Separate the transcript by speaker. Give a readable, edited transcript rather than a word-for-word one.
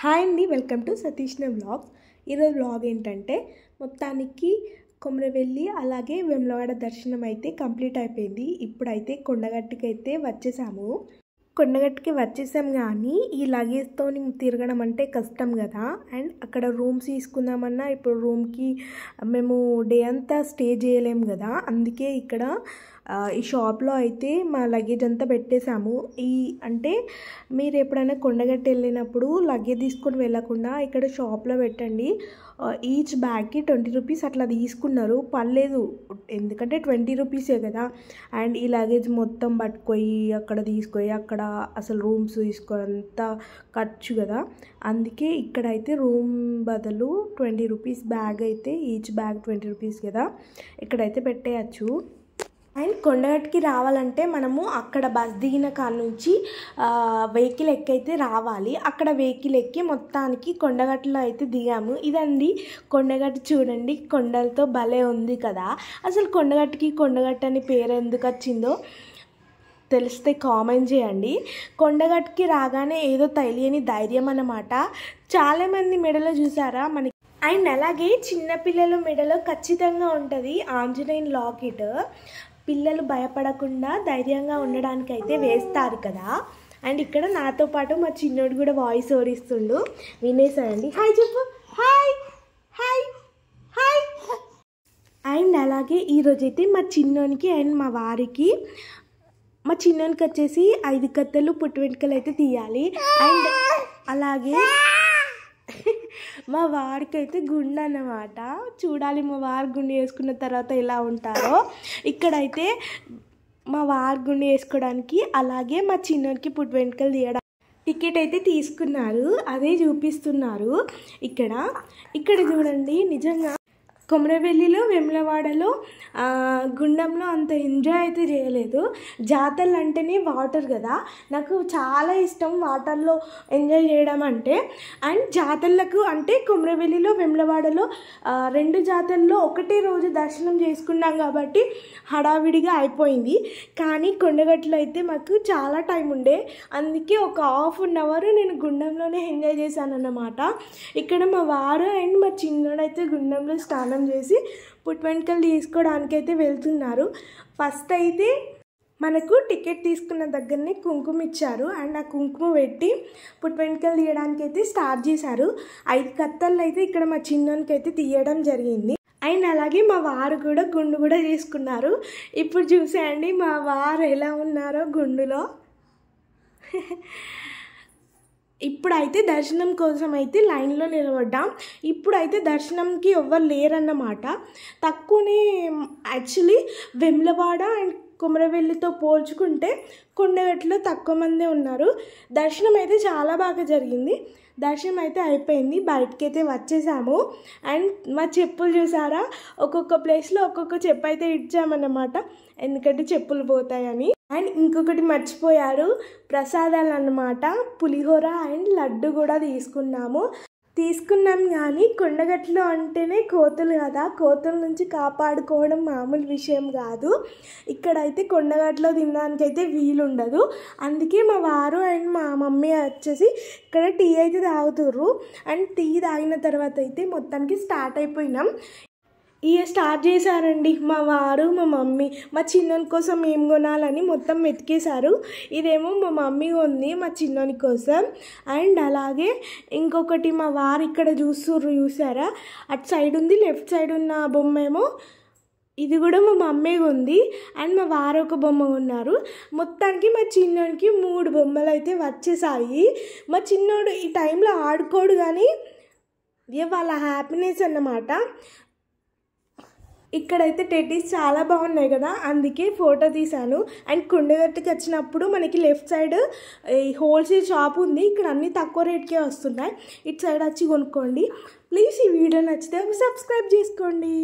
Speaker 1: Hi అండి, welcome to సతీష్ణ vlogs. ఈరోజు vlog ఏంటంటే మొత్తానికి కొమరవెల్లి అలాగే వేములవాడ దర్శనం అయితే కంప్లీట్ అయిపోయింది. ఇప్పుడైతే కొండగట్టుకి అయితే వచ్చేసాము. కొండగట్టుకి వచ్చేసాం, కానీ ఈ లగేజ్తో తిరగడం అంటే కష్టం కదా. అండ్ అక్కడ రూమ్స్ తీసుకుందామన్నా ఇప్పుడు రూమ్కి మేము డే అంతా స్టే చేయలేము కదా. అందుకే ఇక్కడ ఈ షాప్లో అయితే మా లగేజ్ అంతా పెట్టేశాము. అంటే మీరు ఎప్పుడైనా కొండగట్టు వెళ్ళినప్పుడు లగేజ్ తీసుకొని వెళ్ళకుండా ఇక్కడ షాప్లో పెట్టండి. ఈచ్ బ్యాగ్కి 20 రూపీస్ అట్లా తీసుకున్నారు, పర్లేదు, ఎందుకంటే 20 రూపీసే కదా. అండ్ ఈ లగేజ్ మొత్తం పట్టుకొని అక్కడ తీసుకొని అక్కడ అసలు రూమ్స్ తీసుకోనంత ఖర్చు కదా. అందుకే ఇక్కడైతే రూమ్ బదులు 20 రూపీస్ బ్యాగ్ అయితే ఈచ్ బ్యాగ్ 20 రూపీస్ కదా, ఇక్కడైతే పెట్టేయచ్చు. అండ్ కొండగట్టుకి రావాలంటే మనము అక్కడ బస్ దిగిన కాడ నుంచి వెహికల్ ఎక్కైతే రావాలి. అక్కడ వెహికల్ ఎక్కి మొత్తానికి కొండగట్టులో అయితే దిగాము. ఇదండి కొండగట్టు, చూడండి కొండలతో భలే ఉంది కదా. అసలు కొండగట్టు అని పేరు ఎందుకు వచ్చిందో తెలిస్తే కామెంట్ చేయండి. కొండగట్టుకి రాగానే ఏదో తెలియని ధైర్యం అన్నమాట. చాలామంది మెడలో చూసారా మనకి. అండ్ అలాగే చిన్నపిల్లల మెడలో ఖచ్చితంగా ఉంటుంది ఆంజనేయుని లాకెట్. పిల్లలు భయపడకుండా ధైర్యంగా ఉండడానికి అయితే వేస్తారు కదా. అండ్ ఇక్కడ నాతో పాటు మా చిన్నోడు కూడా వాయిస్ ఓరిస్తుండు, వినేసాయండి. హాయ్ చెప్పు, హాయ్ హాయ్ హాయ్. అండ్ అలాగే ఈరోజైతే మా చిన్నోనికి అండ్ మా వారికి, మా చిన్నోనికి వచ్చేసి 5 కత్తలు పుట్టు వెంట్రుకలు అయితే తీయాలి. అండ్ అలాగే మా వారికి అయితే గుండె అన్నమాట. చూడాలి మా వారు గుండె వేసుకున్న తర్వాత ఎలా ఉంటారో. ఇక్కడైతే మా వారు గుండె వేసుకోవడానికి అలాగే మా చిన్నోడికి పుట్టు వెంట్రుకలు తీయడానికి టికెట్ అయితే తీసుకున్నారు, అదే చూపిస్తున్నారు. ఇక్కడ చూడండి, నిజంగా కొమరవెల్లిలో వేములవాడలో గుండంలో అంత ఎంజాయ్ అయితే చేయలేదు. జాతరలు అంటేనే వాటర్ కదా, నాకు చాలా ఇష్టం వాటర్లో ఎంజాయ్ చేయడం అంటే. అండ్ జాతరలకు అంటే కొమరవెల్లిలో వేములవాడలో 2 జాతరల్లో ఒకటే రోజు దర్శనం చేసుకున్నాం కాబట్టి హడావిడిగా అయిపోయింది. కానీ కొండగట్టులో అయితే మాకు చాలా టైం ఉండే, అందుకే ఒక ½ అవర్ నేను గుండంలోనే ఎంజాయ్ చేశాను అన్నమాట. ఇక్కడ మా వారు అండ్ మా చిన్నోడైతే గుండంలో స్నానం చేసి పుట్టు వెంట్రుకలు తీసుకోవడానికి అయితే వెళ్తున్నారు. ఫస్ట్ అయితే మనకు టికెట్ తీసుకున్న దగ్గరనే కుంకుమ ఇచ్చారు. అండ్ ఆ కుంకుమ పెట్టి పుట్టు వెంట్రుకలు తీయడానికి అయితే స్టార్ట్ చేశారు. 5 కత్తలు అయితే ఇక్కడ మా చిన్నోనికి అయితే తీయడం జరిగింది. అండ్ అలాగే మా వారు కూడా గుండు కూడా చేసుకున్నారు. ఇప్పుడు చూసేయండి మా వారు ఎలా ఉన్నారో గుండులో. ఇప్పుడైతే దర్శనం కోసం అయితే లైన్లో నిలబడ్డాం. ఇప్పుడైతే దర్శనంకి ఎవ్వరు లేరన్నమాట, తక్కువనే. యాక్చువల్లీ వేములవాడ అండ్ కొమరవెల్లితో పోల్చుకుంటే కొండగట్టులో తక్కువ మందే ఉన్నారు. దర్శనం అయితే చాలా బాగా జరిగింది. దర్శనం అయితే అయిపోయింది, బయటకి అయితే వచ్చేసాము. అండ్ మా చెప్పులు చూసారా, ఒక్కొక్క ప్లేస్లో ఒక్కొక్క చెప్పు అయితే ఇచ్చామన్నమాట, ఎందుకంటే చెప్పులు పోతాయని. అండ్ ఇంకొకటి మర్చిపోయారు, ప్రసాదాలు అన్నమాట. పులిహోర అండ్ లడ్డు కూడా తీసుకున్నాం కానీ కొండగట్టులో అంటేనే కోతులు కదా, కోతుల నుంచి కాపాడుకోవడం మామూలు విషయం కాదు. ఇక్కడైతే కొండగట్టులో తినడానికి అయితే వీలుండదు. అందుకే మా వారు అండ్ మా మమ్మీ వచ్చేసి ఇక్కడ టీ అయితే తాగుతుర్రు. అండ్ టీ తాగిన తర్వాత అయితే మొత్తానికి స్టార్ట్ అయిపోయినాం. స్టార్ట్ చేశారండి మా వారు మా మమ్మీ. మా చిన్నోని కోసం ఏం కొనాలని మొత్తం వెతికేశారు. ఇదేమో మా మమ్మీ ఉంది మా చిన్నోని కోసం. అండ్ అలాగే ఇంకొకటి మా వారు ఇక్కడ చూసారా, అటు సైడ్ ఉంది, లెఫ్ట్ సైడ్ ఉన్న బొమ్మ ఏమో ఇది కూడా మా మమ్మీ ఉంది. అండ్ మా వారు ఒక బొమ్మ ఉన్నారు. మొత్తానికి మా చిన్నోనికి 3 బొమ్మలు అయితే వచ్చేసాయి. మా చిన్నోడు ఈ టైంలో ఆడుకోడు, కానీ వాళ్ళ హ్యాపీనెస్ అన్నమాట. ఇక్కడైతే టెడ్డీస్ చాలా బాగున్నాయి కదా, అందుకే ఫోటో తీశాను. అండ్ కొండగట్టుకి వచ్చినప్పుడు మనకి లెఫ్ట్ సైడ్ హోల్సేల్ షాప్ ఉంది, ఇక్కడ అన్నీ తక్కువ రేట్కే వస్తున్నాయి. ఇటు సైడ్ వచ్చి కొనుక్కోండి ప్లీజ్. ఈ వీడియో నచ్చితే సబ్స్క్రైబ్ చేసుకోండి.